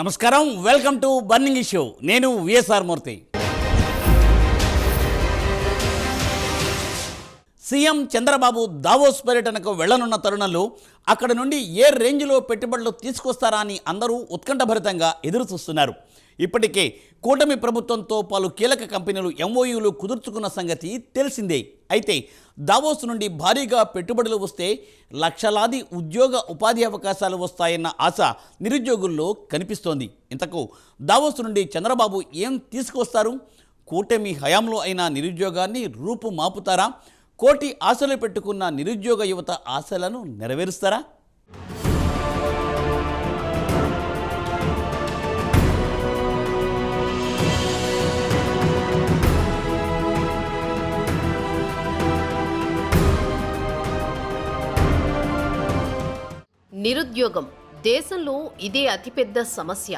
నమస్కారం, welcome to burning issue. నేను VSR మూర్తి. CM Chandrababu Davos పర్యటనకు వెళ్లనున్న తరుణంలో అక్కడ నుండి ఏ రేంజ్లో పెట్టుబడులు తీసుకొస్తారా అని అందరూ ఉత్కంఠభరితంగా ఎదురు చూస్తున్నారు. ఇప్పటికే కూటమి ప్రభుత్వంతో పలు కీలక కంపెనీలు ఎంఓయూలు కుదుర్చుకున్న సంగతి తెలిసిందే. అయితే దావోస్ నుండి భారీగా పెట్టుబడులు వస్తే లక్షలాది ఉద్యోగ ఉపాధి అవకాశాలు వస్తాయన్న ఆశ నిరుద్యోగుల్లో కనిపిస్తోంది. ఇంతకు దావోస్ నుండి చంద్రబాబు ఏం తీసుకొస్తారు? కూటమి హయాంలో అయిన నిరుద్యోగాన్ని రూపు మాపుతారా? కోటి ఆశలు పెట్టుకున్న నిరుద్యోగ యువత ఆశలను నెరవేరుస్తారా? నిరుద్యోగం దేశంలో ఇదే అతిపెద్ద సమస్య.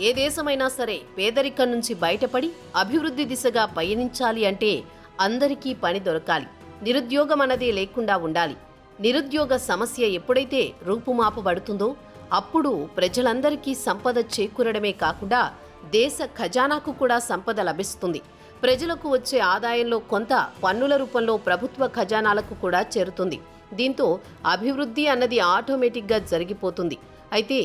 ఏ దేశమైనా సరే పేదరికం నుంచి బయటపడి అభివృద్ధి దిశగా పయనించాలి అంటే అందరికీ పని దొరకాలి. నిరుద్యోగం అన్నదే లేకుండా ఉండాలి. నిరుద్యోగ సమస్య ఎప్పుడైతే రూపుమాపబడుతుందో అప్పుడు ప్రజలందరికీ సంపద చేకూరడమే కాకుండా దేశ ఖజానాకు కూడా సంపద లభిస్తుంది. ప్రజలకు వచ్చే ఆదాయంలో కొంత పన్నుల రూపంలో ప్రభుత్వ ఖజానాలకు కూడా చేరుతుంది. దీంతో అభివృద్ధి అన్నది ఆటోమేటిక్గా జరిగిపోతుంది. అయితే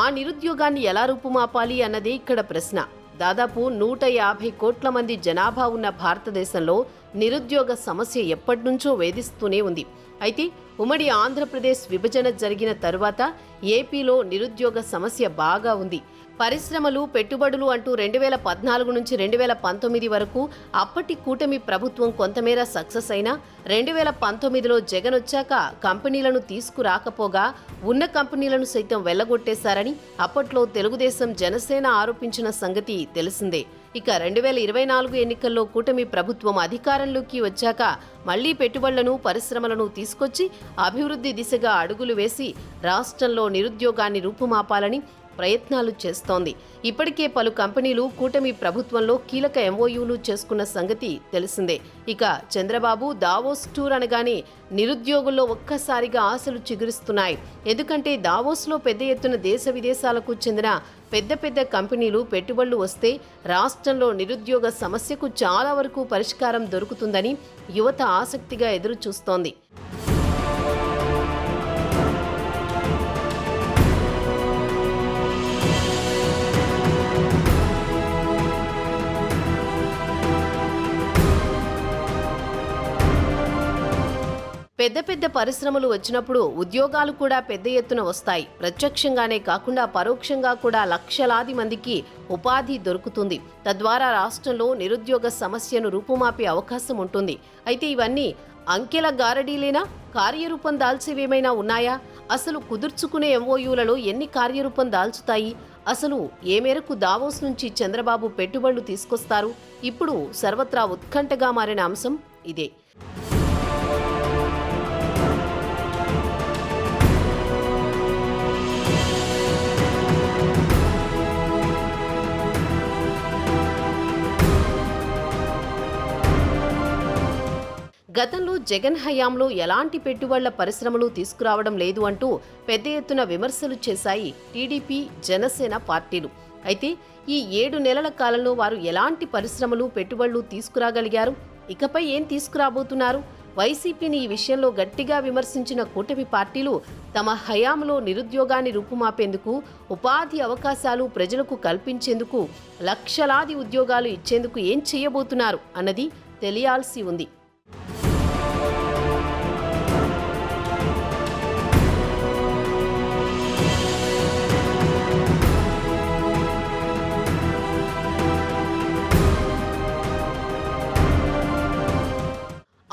ఆ నిరుద్యోగాన్ని ఎలా రూపుమాపాలి అన్నదే ఇక్కడ ప్రశ్న. దాదాపు 150 కోట్ల మంది జనాభా ఉన్న భారతదేశంలో నిరుద్యోగ సమస్య ఎప్పటినుంచో వేధిస్తూనే ఉంది. అయితే ఉమ్మడి ఆంధ్రప్రదేశ్ విభజన జరిగిన తరువాత ఏపీలో నిరుద్యోగ సమస్య బాగా ఉంది. పరిశ్రమలు, పెట్టుబడులు అంటూ 2014 నుంచి 2019 వరకు అప్పటి కూటమి ప్రభుత్వం కొంతమేర సక్సెస్ అయినా 2019లో జగన్ వచ్చాక కంపెనీలను తీసుకురాకపోగా ఉన్న కంపెనీలను సైతం వెళ్లగొట్టేశారని అప్పట్లో తెలుగుదేశం, జనసేన ఆరోపించిన సంగతి తెలిసిందే. ఇక 2024 ఎన్నికల్లో కూటమి ప్రభుత్వం అధికారంలోకి వచ్చాక మళ్లీ పెట్టుబడులను, పరిశ్రమలను తీసుకొచ్చి అభివృద్ధి దిశగా అడుగులు వేసి రాష్ట్రంలో నిరుద్యోగాన్ని రూపుమాపాలని ప్రయత్నాలు చేస్తోంది. ఇప్పటికే పలు కంపెనీలు కూటమి ప్రభుత్వంలో కీలక ఎంఓయూలు చేసుకున్న సంగతి తెలిసిందే. ఇక చంద్రబాబు దావోస్ టూర్ అనగానే నిరుద్యోగుల్లో ఒక్కసారిగా ఆశలు చిగురిస్తున్నాయి. ఎందుకంటే దావోస్లో పెద్ద ఎత్తున దేశ విదేశాలకు చెందిన పెద్ద పెద్ద కంపెనీలు పెట్టుబడులు వస్తే రాష్ట్రంలో నిరుద్యోగ సమస్యకు చాలా వరకు పరిష్కారం దొరుకుతుందని యువత ఆసక్తిగా ఎదురు చూస్తోంది. పెద్ద పెద్ద పరిశ్రమలు వచ్చినప్పుడు ఉద్యోగాలు కూడా పెద్ద ఎత్తున వస్తాయి. ప్రత్యక్షంగానే కాకుండా పరోక్షంగా కూడా లక్షలాది మందికి ఉపాధి దొరుకుతుంది. తద్వారా రాష్ట్రంలో నిరుద్యోగ సమస్యను రూపుమాపే అవకాశం ఉంటుంది. అయితే ఇవన్నీ అంకెల గారడీలేనా? కార్యరూపం దాల్చేవేమైనా ఉన్నాయా? అసలు కుదుర్చుకునే ఎంఓయూలలో ఎన్ని కార్యరూపం దాల్చుతాయి? అసలు ఏ మేరకు దావోస్ నుంచి చంద్రబాబు పెట్టుబడులు తీసుకొస్తారు? ఇప్పుడు సర్వత్రా ఉత్కంఠగా మారిన అంశం ఇదే. గతంలో జగన్ హయాంలో ఎలాంటి పెట్టుబడుల పరిశ్రమలు తీసుకురావడం లేదు అంటూ పెద్ద ఎత్తున విమర్శలు చేశాయి టీడీపీ, జనసేన పార్టీలు. అయితే ఈ 7 నెలల కాలంలో వారు ఎలాంటి పరిశ్రమలు, పెట్టుబడులు తీసుకురాగలిగారు? ఇకపై ఏం తీసుకురాబోతున్నారు? వైసీపీని ఈ విషయంలో గట్టిగా విమర్శించిన కూటమి పార్టీలు తమ హయాంలో నిరుద్యోగాన్ని రూపుమాపేందుకు, ఉపాధి అవకాశాలు ప్రజలకు కల్పించేందుకు, లక్షలాది ఉద్యోగాలు ఇచ్చేందుకు ఏం చేయబోతున్నారు అన్నది తెలియాల్సి ఉంది.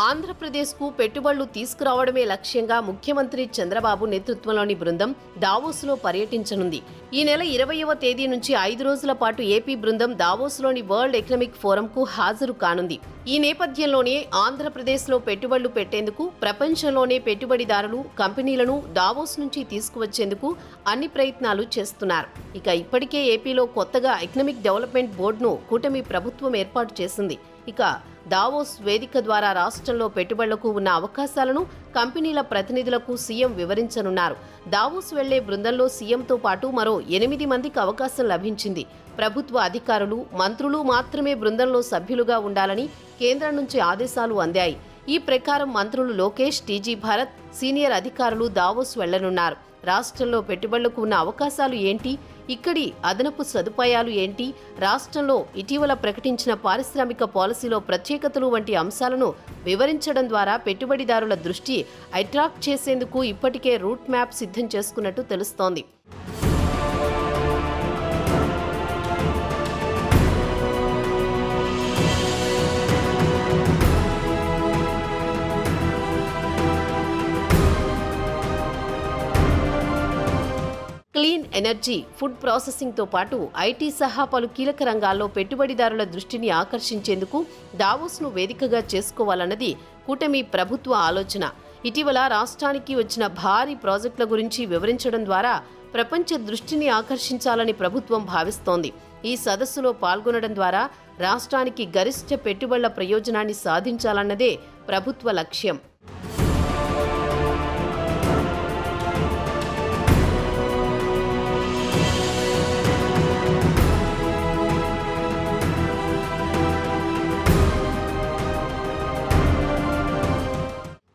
ఆంధ్రప్రదేశ్కు పెట్టుబడులు తీసుకురావడమే లక్ష్యంగా ముఖ్యమంత్రి చంద్రబాబు నేతృత్వంలోని బృందం దావోస్లో పర్యటించనుంది. ఈ నెల 20వ తేదీ నుంచి 5 రోజుల పాటు ఏపీ బృందం దావోస్లోని వరల్డ్ ఎకనామిక్ ఫోరంకు హాజరు కానుంది. ఈ నేపథ్యంలోనే ఆంధ్రప్రదేశ్లో పెట్టుబడులు పెట్టేందుకు ప్రపంచంలోనే పెట్టుబడిదారులు, కంపెనీలను దావోస్ నుంచి తీసుకువచ్చేందుకు అన్ని ప్రయత్నాలు చేస్తున్నారు. ఇక ఇప్పటికే ఏపీలో కొత్తగా ఎకనామిక్ డెవలప్మెంట్ బోర్డును కూటమి ప్రభుత్వం ఏర్పాటు చేసింది. ఇక దావోస్ వేదిక ద్వారా రాష్ట్రంలో పెట్టుబడులకు ఉన్న అవకాశాలను కంపెనీల ప్రతినిధులకు సీఎం వివరించనున్నారు. దావోస్ వెళ్లే బృందంలో సీఎంతో పాటు మరో 8 మందికి అవకాశం లభించింది. ప్రభుత్వ అధికారులు, మంత్రులు మాత్రమే బృందంలో సభ్యులుగా ఉండాలని కేంద్రం నుంచి ఆదేశాలు అందాయి. ఈ ప్రకారం మంత్రులు లోకేష్, టీజీ భారత్, సీనియర్ అధికారులు దావోస్ వెళ్లనున్నారు. రాష్ట్రంలో పెట్టుబడులకు ఉన్న అవకాశాలు ఏంటి, ఇక్కడి అదనపు సదుపాయాలు ఏంటి, రాష్ట్రంలో ఇటీవల ప్రకటించిన పారిశ్రామిక పాలసీలో ప్రత్యేకతలు వంటి అంశాలను వివరించడం ద్వారా పెట్టుబడిదారుల దృష్టి అట్రాక్ట్ చేసేందుకు ఇప్పటికే రూట్ మ్యాప్ సిద్ధం చేసుకున్నట్టు తెలుస్తోంది. క్లీన్ ఎనర్జీ, ఫుడ్ ప్రాసెసింగ్తో పాటు ఐటీ సహా పలు కీలక రంగాల్లో పెట్టుబడిదారుల దృష్టిని ఆకర్షించేందుకు దావోస్ను వేదికగా చేసుకోవాలన్నది కూటమి ప్రభుత్వ ఆలోచన. ఇటీవల రాష్ట్రానికి వచ్చిన భారీ ప్రాజెక్టుల గురించి వివరించడం ద్వారా ప్రపంచ దృష్టిని ఆకర్షించాలని ప్రభుత్వం భావిస్తోంది. ఈ సదస్సులో పాల్గొనడం ద్వారా రాష్ట్రానికి గరిష్ట పెట్టుబడుల ప్రయోజనాన్ని సాధించాలన్నదే ప్రభుత్వ లక్ష్యం.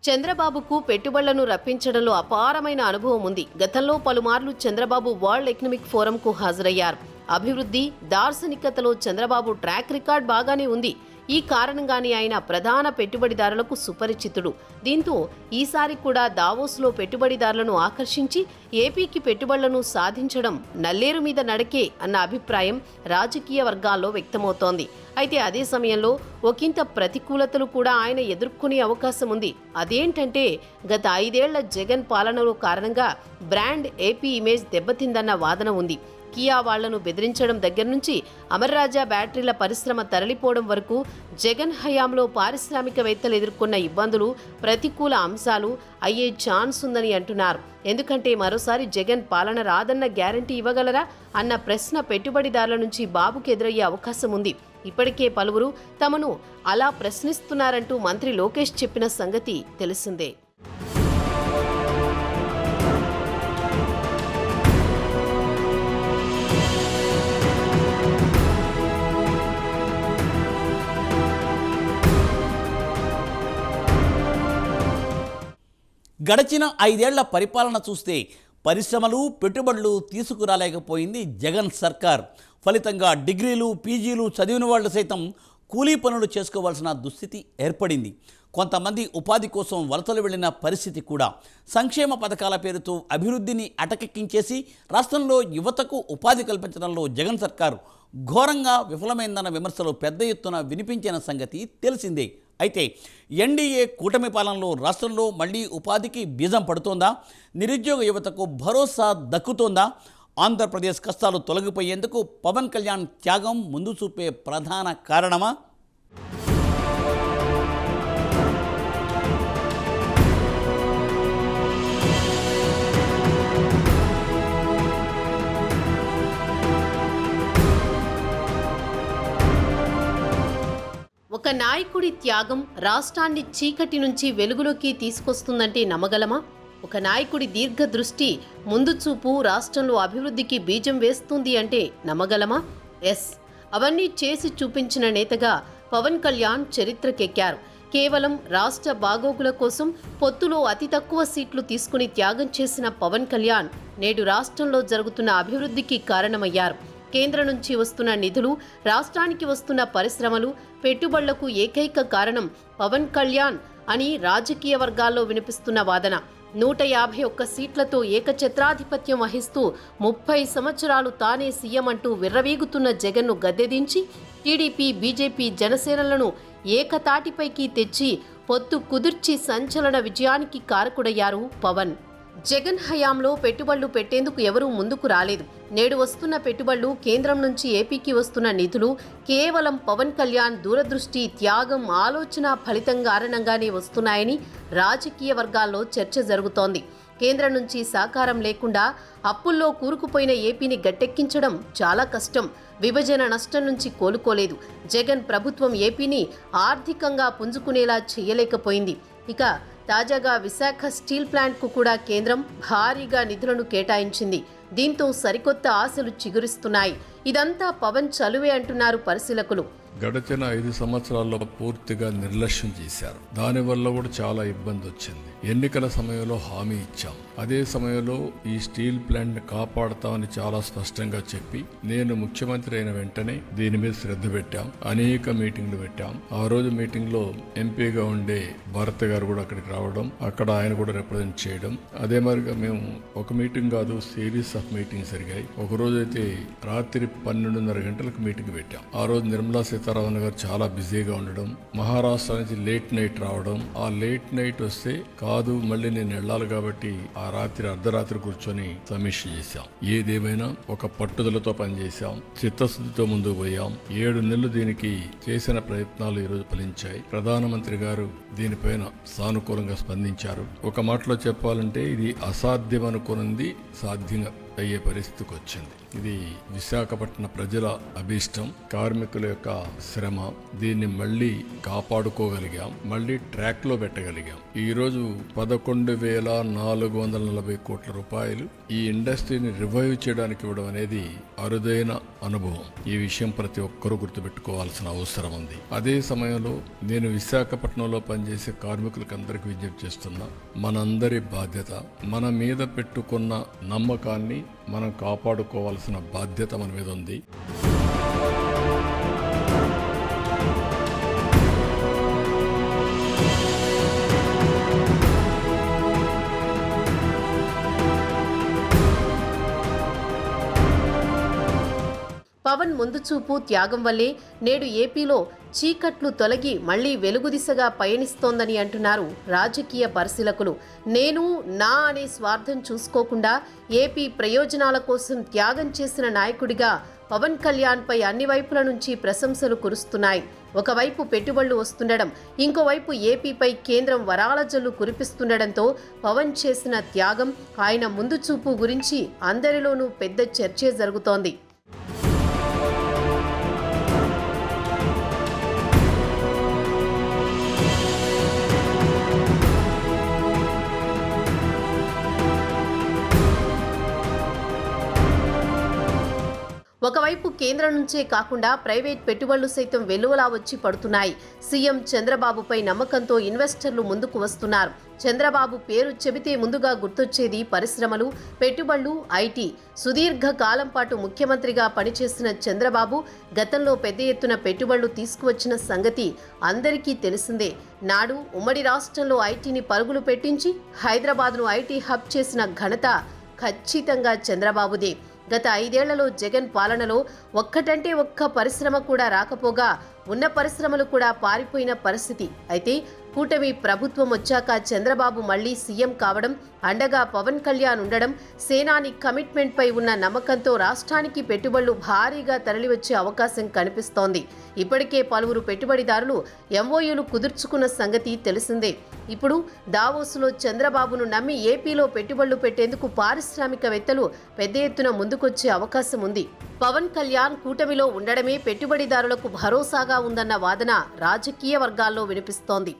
చంద్రబాబుకు పెట్టుబడులను రప్పించడంలో అపారమైన అనుభవం ఉంది. గతంలో పలుమార్లు చంద్రబాబు వరల్డ్ ఎకనామిక్ ఫోరంకు హాజరయ్యారు. అభివృద్ధి, దార్శనికతలో చంద్రబాబు ట్రాక్ రికార్డ్ బాగానే ఉంది. ఈ కారణంగానే ఆయన ప్రధాన పెట్టుబడిదారులకు సుపరిచితుడు. దీంతో ఈసారి కూడా దావోస్లో పెట్టుబడిదారులను ఆకర్షించి ఏపీకి పెట్టుబడులను సాధించడం నల్లేరు మీద నడకే అన్న అభిప్రాయం రాజకీయ వర్గాల్లో వ్యక్తమవుతోంది. అయితే అదే సమయంలో ఒకంత ప్రతికూలతలు కూడా ఆయన ఎదుర్కొనే అవకాశం ఉంది. అదేంటంటే గత 5 ఏళ్ల జగన్ పాలనలో కారణంగా బ్రాండ్ ఏపీ ఇమేజ్ దెబ్బతిందన్న వాదన ఉంది. కియా వాళ్లను బెదిరించడం దగ్గర నుంచి అమర్రాజా బ్యాటరీల పరిశ్రమ తరలిపోవడం వరకు జగన్ హయాంలో పారిశ్రామికవేత్తలు ఎదుర్కొన్న ఇబ్బందులు, ప్రతికూల అంశాలు అయ్యే ఛాన్స్ ఉందని అంటున్నారు. ఎందుకంటే మరోసారి జగన్ పాలన రాదన్న గ్యారంటీ ఇవ్వగలరా అన్న ప్రశ్న పెట్టుబడిదారుల నుంచి బాబుకు ఎదురయ్యే అవకాశం ఉంది. ఇప్పటికే పలువురు తమను అలా ప్రశ్నిస్తున్నారంటూ మంత్రి లోకేష్ చెప్పిన సంగతి తెలిసిందే. గడిచిన 5 ఏళ్ల పరిపాలన చూస్తే పరిశ్రమలు, పెట్టుబడులు తీసుకురాలేకపోయింది జగన్ సర్కార్. ఫలితంగా డిగ్రీలు, పీజీలు చదివిన వాళ్ళు సైతం కూలీ పనులు చేసుకోవాల్సిన దుస్థితి ఏర్పడింది. కొంతమంది ఉపాధి కోసం వలసలు వెళ్లిన పరిస్థితి కూడా. సంక్షేమ పథకాల పేరుతో అభివృద్ధిని అటకెక్కించేసి రాష్ట్రంలో యువతకు ఉపాధి కల్పించడంలో జగన్ సర్కారు ఘోరంగా విఫలమైందన్న విమర్శలు పెద్ద ఎత్తున వినిపించిన సంగతి తెలిసిందే. అయితే ఎన్డీఏ కూటమి పాలనలో రాష్ట్రంలో మళ్లీ ఉపాధికి బీజం పడుతోందా? నిరుద్యోగ యువతకు భరోసా దక్కుతోందా? ఆంధ్రప్రదేశ్ కష్టాలు తొలగిపోయేందుకు పవన్ కళ్యాణ్ త్యాగం ముందు చూపే ప్రధాన కారణమా? ఒక నాయకుడి త్యాగం రాష్ట్రాన్ని చీకటి నుంచి వెలుగులోకి తీసుకొస్తుందంటే నమ్మగలమా? ఒక నాయకుడి దీర్ఘదృష్టి, ముందు చూపు రాష్ట్రంలో అభివృద్ధికి బీజం వేస్తుంది అంటే నమ్మగలమా? ఎస్, అవన్నీ చేసి చూపించిన నేతగా పవన్ కళ్యాణ్ చరిత్రకెక్కారు. కేవలం రాష్ట్ర బాగోగుల కోసం పొత్తులో అతి తక్కువ సీట్లు తీసుకుని త్యాగం చేసిన పవన్ కళ్యాణ్ నేడు రాష్ట్రంలో జరుగుతున్న అభివృద్ధికి కారణమయ్యారు. కేంద్రం నుంచి వస్తున్న నిధులు, రాష్ట్రానికి వస్తున్న పరిశ్రమలు, పెట్టుబడులకు ఏకైక కారణం పవన్ కళ్యాణ్ అని రాజకీయ వర్గాల్లో వినిపిస్తున్న వాదన. 151 సీట్లతో ఏకఛత్రాధిపత్యం వహిస్తూ 30 సంవత్సరాలు తానే సీఎం అంటూ విర్రవీగుతున్న జగన్ను గద్దెదించి టీడీపీ, బీజేపీ, జనసేనలను ఏకతాటిపైకి తెచ్చి పొత్తు కుదిర్చి సంచలన విజయానికి కారకుడయ్యారు పవన్. జగన్ హయాంలో పెట్టుబడులు పెట్టేందుకు ఎవరూ ముందుకు రాలేదు. నేడు వస్తున్న పెట్టుబడులు, కేంద్రం నుంచి ఏపీకి వస్తున్న నిధులు కేవలం పవన్ కళ్యాణ్ దూరదృష్టి, త్యాగం, ఆలోచన ఫలితం కారణంగానే వస్తున్నాయని రాజకీయ వర్గాల్లో చర్చ జరుగుతోంది. కేంద్రం నుంచి సహకారం లేకుండా అప్పుల్లో కూరుకుపోయిన ఏపీని గట్టెక్కించడం చాలా కష్టం. విభజన నష్టం నుంచి కోలుకోలేదు. జగన్ ప్రభుత్వం ఏపీని ఆర్థికంగా పుంజుకునేలా చేయలేకపోయింది. ఇక తాజాగా విశాఖ స్టీల్ ప్లాంట్కు కూడా కేంద్రం భారీగా నిధులను కేటాయించింది. దీంతో సరికొత్త ఆశలు చిగురిస్తున్నాయి. ఇదంతా పవన్ చలువే అంటున్నారు పరిశీలకులు. గడిచిన 5 సంవత్సరాల్లో పూర్తిగా నిర్లక్ష్యం చేశారు. దానివల్ల కూడా చాలా ఇబ్బంది వచ్చింది. ఎన్నికల సమయంలో హామీ ఇచ్చాం. అదే సమయంలో ఈ స్టీల్ ప్లాంట్ ని కాపాడతామని చాలా స్పష్టంగా చెప్పి నేను ముఖ్యమంత్రి అయిన వెంటనే దీని మీద శ్రద్ధ పెట్టాం. అనేక మీటింగ్లు పెట్టాం. ఆ రోజు మీటింగ్ లో ఎంపీగా ఉండే భరత్ గారు కూడా అక్కడికి రావడం, అక్కడ ఆయన కూడా రిప్రజెంట్ చేయడం. అదే మరిగా మేము ఒక మీటింగ్ కాదు, సిరీస్ ఆఫ్ మీటింగ్స్ జరిగాయి. ఒక రోజు అయితే రాత్రి 12:30 గంటలకు మీటింగ్ పెట్టాం. ఆ రోజు నిర్మలా సీతారామన్ గారు చాలా బిజీగా ఉండడం, మహారాష్ట్ర నుంచి లేట్ నైట్ రావడం. ఆ లేట్ నైట్ వస్తే కాదు మళ్ళీ నేను వెళ్ళాలి కాబట్టి ఆ రాత్రి అర్ధరాత్రి కూర్చొని సమీక్ష చేశాం. ఏదేమైనా ఒక పట్టుదలతో పనిచేశాం, చిత్తశుద్ధితో ముందుకు పోయాం. 7 నెలలు దీనికి చేసిన ప్రయత్నాలు ఈరోజు ఫలించాయి. ప్రధానమంత్రి గారు దీనిపైన సానుకూలంగా స్పందించారు. ఒక మాటలో చెప్పాలంటే ఇది అసాధ్యం అనుకున్నది సాధ్యంగా అయ్యే పరిస్థితికి వచ్చింది. ఇది విశాఖపట్నం ప్రజల అభీష్టం, కార్మికుల యొక్క శ్రమ. దీన్ని మళ్ళీ కాపాడుకోగలిగాం, మళ్ళీ ట్రాక్ లో పెట్టగలిగాం. ఈ రోజు 11,440 కోట్ల రూపాయలు ఈ ఇండస్ట్రీని రివైవ్ చేయడానికి ఇవ్వడం అనేది అరుదైన అనుభవం. ఈ విషయం ప్రతి ఒక్కరూ గుర్తుపెట్టుకోవాల్సిన అవసరం ఉంది. అదే సమయంలో నేను విశాఖపట్నంలో పనిచేసే కార్మికులకు అందరికీ విజ్ఞప్తి చేస్తున్నా, మనందరి బాధ్యత, మన మీద పెట్టుకున్న నమ్మకాన్ని మనం కాపాడుకోవాల్సిన బాధ్యత మన మీద ఉంది. పవన్ ముందు చూపు, త్యాగం వల్లే నేడు ఏపీలో చీకట్లు తొలగి మళ్లీ వెలుగు దిశగా పయనిస్తోందని అంటున్నారు రాజకీయ పరిశీలకులు. నేను నా అనే స్వార్థం చూసుకోకుండా ఏపీ ప్రయోజనాల కోసం త్యాగం చేసిన నాయకుడిగా పవన్ కళ్యాణ్పై అన్ని వైపుల నుంచి ప్రశంసలు కురుస్తున్నాయి. ఒకవైపు పెట్టుబడులు వస్తుండడం, ఇంకోవైపు ఏపీపై కేంద్రం వరాల జల్లు కురిపిస్తుండడంతో పవన్ చేసిన త్యాగం, ఆయన ముందు చూపు గురించి అందరిలోనూ పెద్ద చర్చే జరుగుతోంది. ఒకవైపు కేంద్రం నుంచే కాకుండా ప్రైవేట్ పెట్టుబడులు సైతం వెలువలా వచ్చి పడుతున్నాయి. సీఎం చంద్రబాబుపై నమ్మకంతో ఇన్వెస్టర్లు ముందుకు వస్తున్నారు. చంద్రబాబు పేరు చెబితే ముందుగా గుర్తొచ్చేది పరిశ్రమలు, పెట్టుబడులు, ఐటీ. సుదీర్ఘ కాలం పాటు ముఖ్యమంత్రిగా పనిచేసిన చంద్రబాబు గతంలో పెద్ద ఎత్తున పెట్టుబడులు తీసుకువచ్చిన సంగతి అందరికీ తెలిసిందే. నాడు ఉమ్మడి రాష్ట్రంలో ఐటీని పరుగులు పెట్టించి హైదరాబాద్ను ఐటీ హబ్ చేసిన ఘనత ఖచ్చితంగా చంద్రబాబుదే. గత 5 ఏళ్లలో జగన్ పాలనలో ఒక్కటంటే ఒక్క పరిశ్రమ కూడా రాకపోగా ఉన్న పరిశ్రమలు కూడా పారిపోయిన పరిస్థితి. అయితే కూటమి ప్రభుత్వం వచ్చాక చంద్రబాబు మళ్లీ సీఎం కావడం, అండగా పవన్ కళ్యాణ్ ఉండడం, సేనాని కమిట్మెంట్ పై ఉన్న నమ్మకంతో రాష్ట్రానికి పెట్టుబడులు భారీగా తరలివచ్చే అవకాశం కనిపిస్తోంది. ఇప్పటికే పలువురు పెట్టుబడిదారులు ఎంఓయూలు కుదుర్చుకున్న సంగతి తెలిసిందే. ఇప్పుడు దావోసులో చంద్రబాబును నమ్మి ఏపీలో పెట్టుబడులు పెట్టేందుకు పారిశ్రామికవేత్తలు పెద్ద ఎత్తున ముందుకొచ్చే అవకాశం ఉంది. పవన్ కళ్యాణ్ కూటమిలో ఉండడమే పెట్టుబడిదారులకు భరోసాగా ఉందన్న వాదన రాజకీయ వర్గాల్లో వినిపిస్తోంది.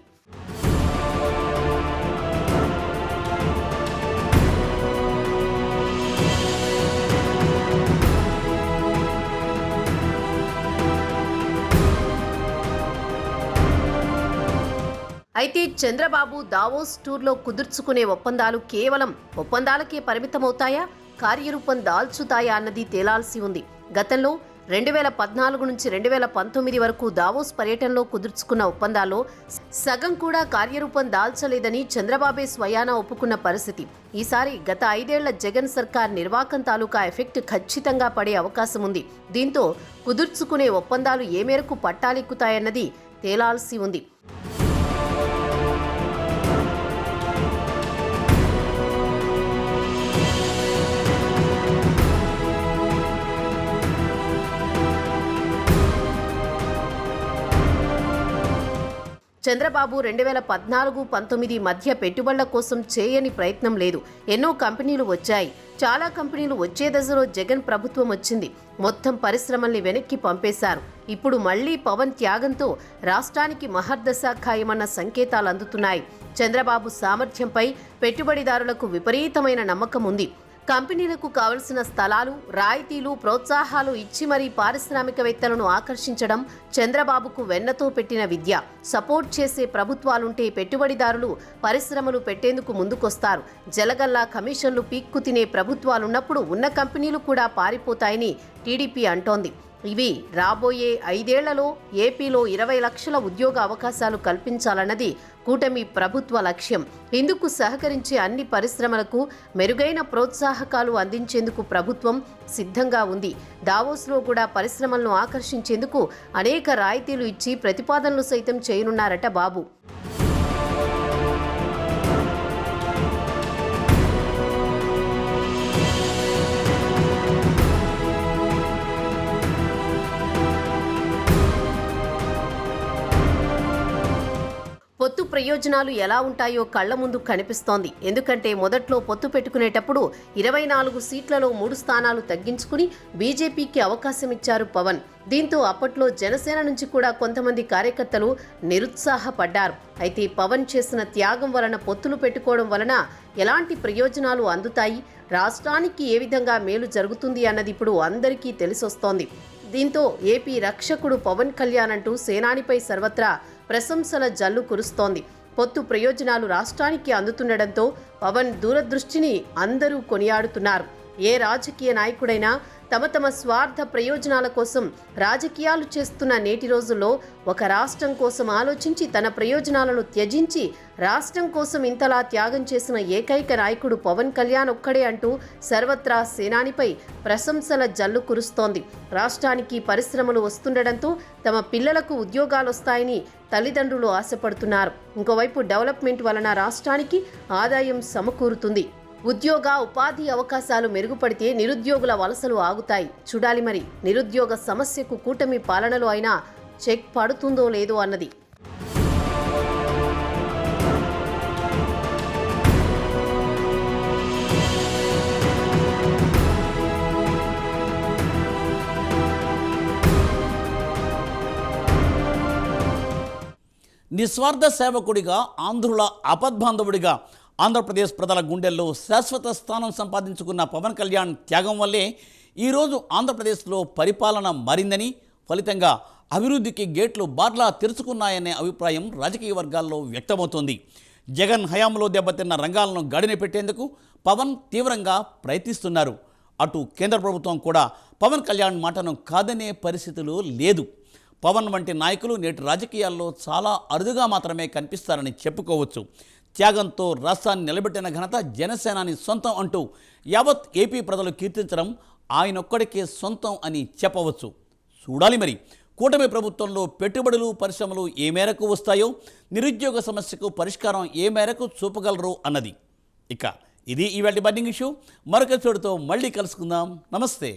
అయితే చంద్రబాబు దావోస్ టూర్లో కుదుర్చుకునే ఒప్పందాలు కేవలం ఒప్పందాలకే పరిమితమవుతాయా, కార్యరూపం దాల్చుతాయా అన్నది తేలాల్సి ఉంది. గతంలో 2014 నుంచి 2019 వరకు దావోస్ పర్యటనలో కుదుర్చుకున్న ఒప్పందాల్లో సగం కూడా కార్యరూపం దాల్చలేదని చంద్రబాబే స్వయానా ఒప్పుకున్న పరిస్థితి. ఈసారి గత 5 ఏళ్ల జగన్ సర్కార్ నిర్వాకం తాలూకా ఎఫెక్ట్ ఖచ్చితంగా పడే అవకాశం ఉంది. దీంతో కుదుర్చుకునే ఒప్పందాలు ఏ మేరకు పట్టాలెక్కుతాయన్నది తేలాల్సి ఉంది. చంద్రబాబు 2014-19 మధ్య పెట్టుబడుల కోసం చేయని ప్రయత్నం లేదు. ఎన్నో కంపెనీలు వచ్చాయి. చాలా కంపెనీలు వచ్చే దశలో జగన్ ప్రభుత్వం వచ్చింది. మొత్తం పరిశ్రమల్ని వెనక్కి పంపేశారు. ఇప్పుడు మళ్లీ పవన్ త్యాగంతో రాష్ట్రానికి మహర్దశ ఖాయమన్న సంకేతాలు అందుతున్నాయి. చంద్రబాబు సామర్థ్యంపై పెట్టుబడిదారులకు విపరీతమైన నమ్మకం ఉంది. కంపెనీలకు కావలసిన స్థలాలు, రాయితీలు, ప్రోత్సాహాలు ఇచ్చి మరీ పారిశ్రామికవేత్తలను ఆకర్షించడం చంద్రబాబుకు వెన్నతో పెట్టిన విద్య. సపోర్ట్ చేసే ప్రభుత్వాలుంటే పెట్టుబడిదారులు పరిశ్రమలు పెట్టేందుకు ముందుకొస్తారు. జలగల్లా కమిషన్లు పీక్కు తినే ప్రభుత్వాలున్నప్పుడు ఉన్న కంపెనీలు కూడా పారిపోతాయని టీడీపీ అంటోంది. ఇవి రాబోయే 5 ఏళ్లలో ఏపీలో 20 లక్షల ఉద్యోగ అవకాశాలు కల్పించాలన్నది కూటమి ప్రభుత్వ లక్ష్యం. ఇందుకు సహకరించే అన్ని పరిశ్రమలకు మెరుగైన ప్రోత్సాహకాలు అందించేందుకు ప్రభుత్వం సిద్ధంగా ఉంది. దావోస్లో కూడా పరిశ్రమలను ఆకర్షించేందుకు అనేక రాయితీలు ఇచ్చి ప్రతిపాదనలు సైతం చేయనున్నారట బాబు. పొత్తు ప్రయోజనాలు ఎలా ఉంటాయో కళ్ల ముందు కనిపిస్తోంది. ఎందుకంటే మొదట్లో పొత్తు పెట్టుకునేటప్పుడు 24 సీట్లలో 3 స్థానాలు తగ్గించుకుని బీజేపీకి అవకాశం ఇచ్చారు పవన్. దీంతో అప్పట్లో జనసేన నుంచి కూడా కొంతమంది కార్యకర్తలు నిరుత్సాహపడ్డారు. అయితే పవన్ చేసిన త్యాగం వలన, పొత్తులు పెట్టుకోవడం వలన ఎలాంటి ప్రయోజనాలు అందుతాయి, రాష్ట్రానికి ఏ విధంగా మేలు జరుగుతుంది అన్నది ఇప్పుడు అందరికీ తెలిసొస్తోంది. దీంతో ఏపీ రక్షకుడు పవన్ కళ్యాణ్ అంటూ సేనానిపై సర్వత్రా ప్రశంసల జల్లు కురుస్తోంది. పొత్తు ప్రయోజనాలు రాష్ట్రానికి అందుతుండటంతో పవన్ దూరదృష్టిని అందరూ కొనియాడుతున్నారు. ఏ రాజకీయ నాయకుడైనా తమ స్వార్థ ప్రయోజనాల కోసం రాజకీయాలు చేస్తున్న నేటి రోజుల్లో ఒక రాష్ట్రం కోసం ఆలోచించి తన ప్రయోజనాలను త్యజించి రాష్ట్రం కోసం ఇంతలా త్యాగం చేసిన ఏకైక నాయకుడు పవన్ కళ్యాణ్ ఒక్కడే అంటూ సర్వత్రా సేనానిపై ప్రశంసల జల్లు కురుస్తోంది. రాష్ట్రానికి పరిశ్రమలు వస్తుండటంతో తమ పిల్లలకు ఉద్యోగాలు వస్తాయని తల్లిదండ్రులు ఆశపడుతున్నారు. ఇంకోవైపు డెవలప్మెంట్ వలన రాష్ట్రానికి ఆదాయం సమకూరుతుంది. ఉద్యోగ ఉపాధి అవకాశాలు మెరుగుపడితే నిరుద్యోగుల వలసలు ఆగుతాయి. చూడాలి మరి నిరుద్యోగ సమస్యకు కూటమి పాలనలో అయినా చెక్ పడుతుందో లేదో అన్నది. నిస్వార్థ సేవకుడిగా, ఆంధ్రుల ఆపద్బాంధవుడిగా ఆంధ్రప్రదేశ్ ప్రజల గుండెల్లో శాశ్వత స్థానం సంపాదించుకున్న పవన్ కళ్యాణ్ త్యాగం వల్లే ఈరోజు ఆంధ్రప్రదేశ్లో పరిపాలన మారిందని, ఫలితంగా అభివృద్ధికి గేట్లు బార్లా తెరుచుకున్నాయనే అభిప్రాయం రాజకీయ వర్గాల్లో వ్యక్తమవుతోంది. జగన్ హయాంలో దెబ్బతిన్న రంగాలను గాడిన పెట్టేందుకు పవన్ తీవ్రంగా ప్రయత్నిస్తున్నారు. అటు కేంద్ర ప్రభుత్వం కూడా పవన్ కళ్యాణ్ మాటను కాదనే పరిస్థితులు లేదు. పవన్ వంటి నాయకులు నేటి రాజకీయాల్లో చాలా అరుదుగా మాత్రమే కనిపిస్తారని చెప్పుకోవచ్చు. త్యాగంతో రాష్ట్రాన్ని నిలబెట్టిన ఘనత జనసేనాని సొంతం అంటూ యావత్ ఏపీ ప్రజలు కీర్తించడం ఆయనొక్కడికే సొంతం అని చెప్పవచ్చు. చూడాలి మరి కూటమి ప్రభుత్వంలో పెట్టుబడులు, పరిశ్రమలు ఏ మేరకు వస్తాయో, నిరుద్యోగ సమస్యకు పరిష్కారం ఏ మేరకు చూపగలరు అన్నది. ఇక ఇది ఇవాళ బర్నింగ్ ఇష్యూ. మరొక చోటుతో మళ్ళీ కలుసుకుందాం. నమస్తే.